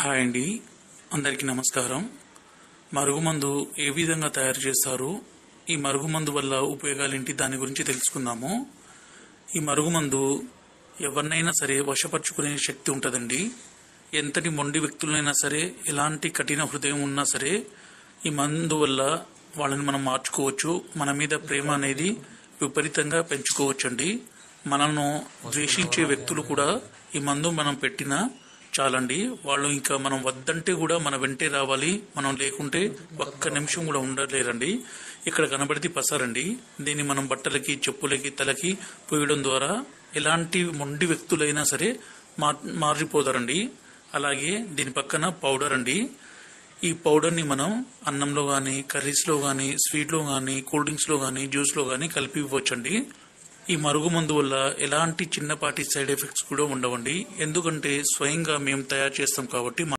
Hi అండి, అందరికీ నమస్కారం. మరుగుమందు ఏ విధంగా తయారు చేస్తారు, ఈ మరుగుమందు వల్ల ఉపయోగాలేంటి, దాని గురించి తెలుసుకుందాము. ఈ మరుగుమందు ఎవరినైనా సరే వశపరుచుకునే శక్తి ఉంటుందండి. ఎంతటి మొండి వ్యక్తులైనా సరే, ఎలాంటి కఠిన హృదయం ఉన్నా సరే, ఈ మందు వల్ల వాళ్ళని మనం మార్చుకోవచ్చు. మన మీద ప్రేమ అనేది విపరీతంగా పెంచుకోవచ్చండి. మనల్ని ద్వేషించే వ్యక్తులు కూడా ఈ మందు మనం పెట్టినా చాలండి, వాళ్ళు ఇంకా మనం వద్దంటే కూడా మన వెంటే రావాలి. మనం లేకుంటే ఒక్క నిమిషం కూడా ఉండలేరండి. ఇక్కడ కనబడితే పసారండి. దీన్ని మనం బట్టలకి, చెప్పులకి, తలకి పోయడం ద్వారా ఎలాంటి మొండి వ్యక్తులైనా సరే మారిపోతారండి. అలాగే దీని పక్కన పౌడర్ అండి. ఈ పౌడర్ని మనం అన్నంలో కానీ, కర్రీస్లో కానీ, స్వీట్లో కానీ, కూల్ డ్రింక్స్లో కానీ, జ్యూస్లో కానీ కలిపి ఇవ్వచ్చండి. ఈ మరుగుమందు వల్ల ఎలాంటి చిన్నపాటి సైడ్ ఎఫెక్ట్స్ కూడా ఉండవండి. ఎందుకంటే స్వయంగా మేము తయారు చేస్తాం కాబట్టి